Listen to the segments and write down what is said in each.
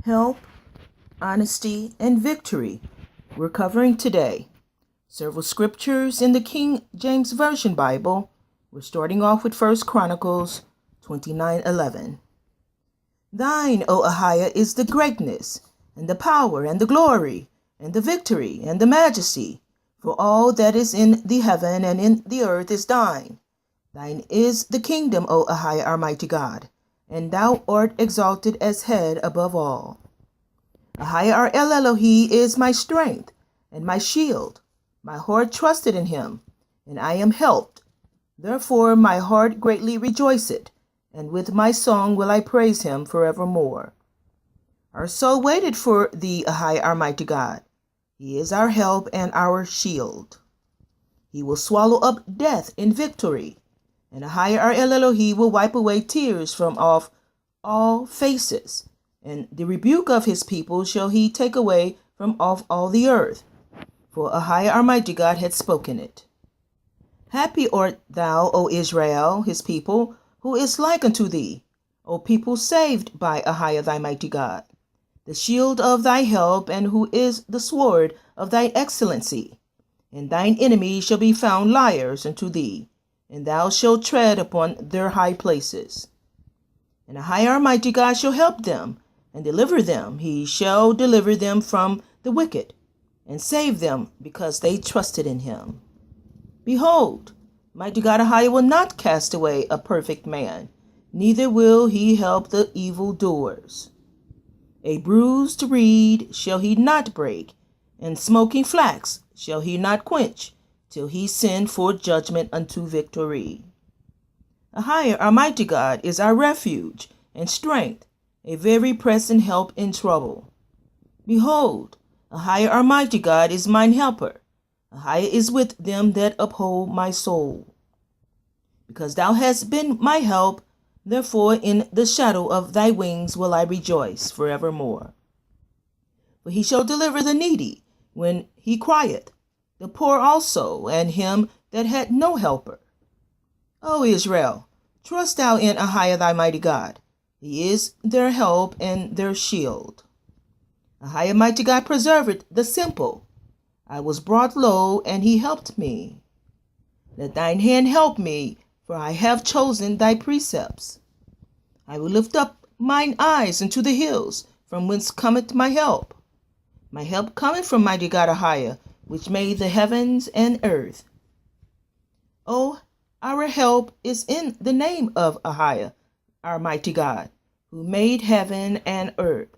Help, honesty, and victory. We're covering today several scriptures in the King James Version Bible. We're starting off with 1 Chronicles 29:11. Thine, O AHAYAH, is the greatness, and the power, and the glory, and the victory, and the majesty, for all that is in the heaven and in the earth is thine. Thine is the kingdom, O AHAYAH, our mighty God, and thou art exalted as head above all. AHAYAH our El Elohi is my strength and my shield. My heart trusted in him, and I am helped. Therefore my heart greatly rejoiceth, and with my song will I praise him forevermore. Our soul waited for thee, AHAYAH our mighty God. He is our help and our shield. He will swallow up death in victory, and AHAYAH our El Elohi will wipe away tears from off all faces, and the rebuke of his people shall he take away from off all the earth. For AHAYAH our mighty God had spoken it. Happy art thou, O Israel, his people, who is like unto thee, O people saved by AHAYAH thy mighty God, the shield of thy help, and who is the sword of thy excellency. And thine enemies shall be found liars unto thee, and thou shalt tread upon their high places. And AHAYAH our mighty God shall help them, and deliver them. He shall deliver them from the wicked, and save them, because they trusted in him. Behold, mighty God AHAYAH will not cast away a perfect man, neither will he help the evildoers. A bruised reed shall he not break, and smoking flax shall he not quench, till he send forth judgment unto victory. AHAYAH our mighty God is our refuge and strength, a very present help in trouble. Behold, AHAYAH our mighty God is mine helper. AHAYAH is with them that uphold my soul. Because thou hast been my help, therefore in the shadow of thy wings will I rejoice forevermore. For he shall deliver the needy when he crieth, the poor also, and him that had no helper. O Israel, trust thou in AHAYAH thy mighty God. He is their help and their shield. AHAYAH mighty God preserveth the simple. I was brought low, and he helped me. Let thine hand help me, for I have chosen thy precepts. I will lift up mine eyes unto the hills, from whence cometh my help. My help cometh from mighty God AHAYAH, which made the heavens and earth. O, our help is in the name of AHAYAH, our mighty God, who made heaven and earth.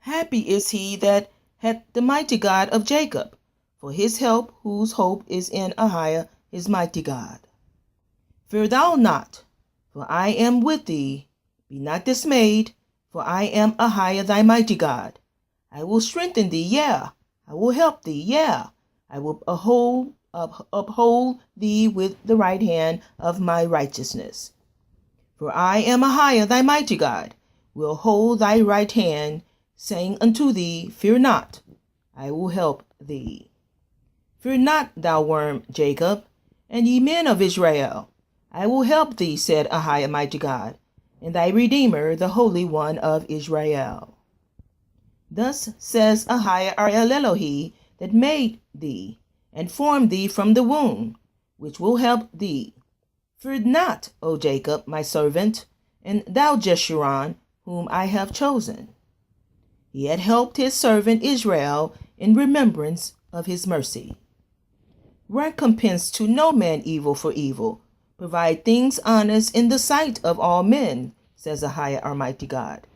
Happy is he that hath the mighty God of Jacob, for his help, whose hope is in AHAYAH, his mighty God. Fear thou not, for I am with thee. Be not dismayed, for I am AHAYAH thy mighty God. I will strengthen thee, yea, I will help thee, yea, I will uphold thee with the right hand of my righteousness. For I am AHAYAH thy mighty God, will hold thy right hand, saying unto thee, Fear not, I will help thee. Fear not, thou worm Jacob, and ye men of Israel. I will help thee, said AHAYAH mighty God, and thy Redeemer, the Holy One of Israel. Thus says AHAYAH our El Elohi, that made thee, and formed thee from the womb, which will help thee. Fear not, O Jacob, my servant, and thou Jeshurun, whom I have chosen. He had helped his servant Israel in remembrance of his mercy. Recompense to no man evil for evil. Provide things honest in the sight of all men, says AHAYAH our mighty God.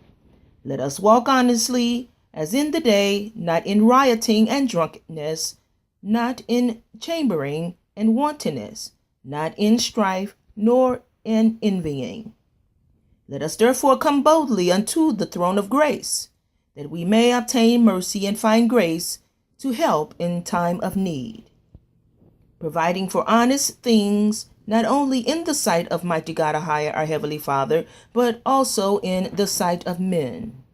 Let us walk honestly as in the day, not in rioting and drunkenness, not in chambering and wantonness, not in strife, nor in envying. Let us therefore come boldly unto the throne of grace, that we may obtain mercy and find grace to help in time of need. Providing for honest things, not only in the sight of mighty God AHAYAH our Heavenly Father, but also in the sight of men,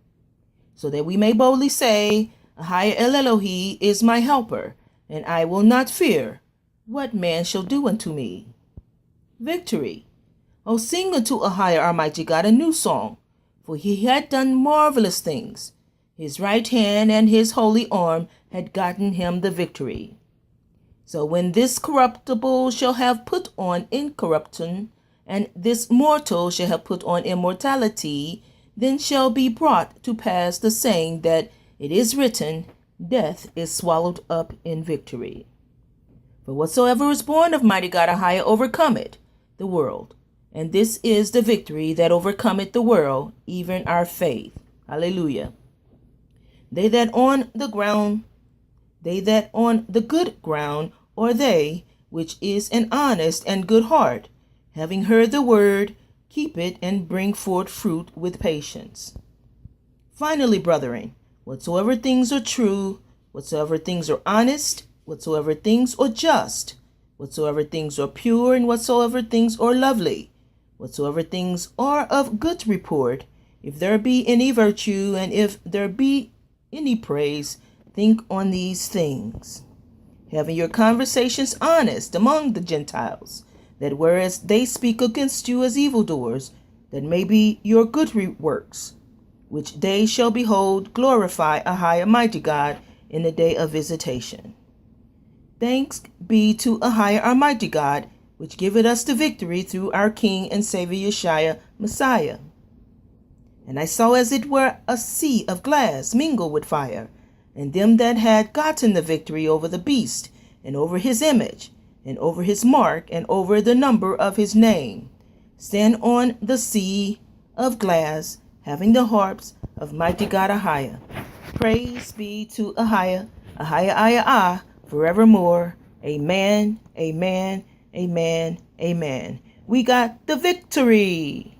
so that we may boldly say, AHAYAH El Elohi is my helper, and I will not fear what man shall do unto me. Victory. O sing unto AHAYAH our mighty God a new song, for he had done marvelous things. His right hand and his holy arm had gotten him the victory. So when this corruptible shall have put on incorruption, and this mortal shall have put on immortality, then shall be brought to pass the saying that it is written, Death is swallowed up in victory. For whatsoever is born of mighty God AHAYAH overcometh the world. And this is the victory that overcometh the world, even our faith. Hallelujah. They that on the good ground, or they which is an honest and good heart, having heard the word, keep it and bring forth fruit with patience. Finally, brethren, whatsoever things are true, whatsoever things are honest, whatsoever things are just, whatsoever things are pure, and whatsoever things are lovely, whatsoever things are of good report, if there be any virtue, and if there be any praise, think on these things. Having your conversations honest among the Gentiles, that whereas they speak against you as evildoers, that may be your good works, which they shall behold, glorify AHAYAH mighty God in the day of visitation. Thanks be to AHAYAH our mighty God, which giveth us the victory through our King and Savior Yeshua Messiah. And I saw as it were a sea of glass mingled with fire, and them that had gotten the victory over the beast, and over his image, and over his mark, and over the number of his name, stand on the sea of glass, having the harps of mighty God AHAYAH. Praise be to AHAYAH, AHAYAH, forevermore. Amen, amen, amen, amen. We got the victory.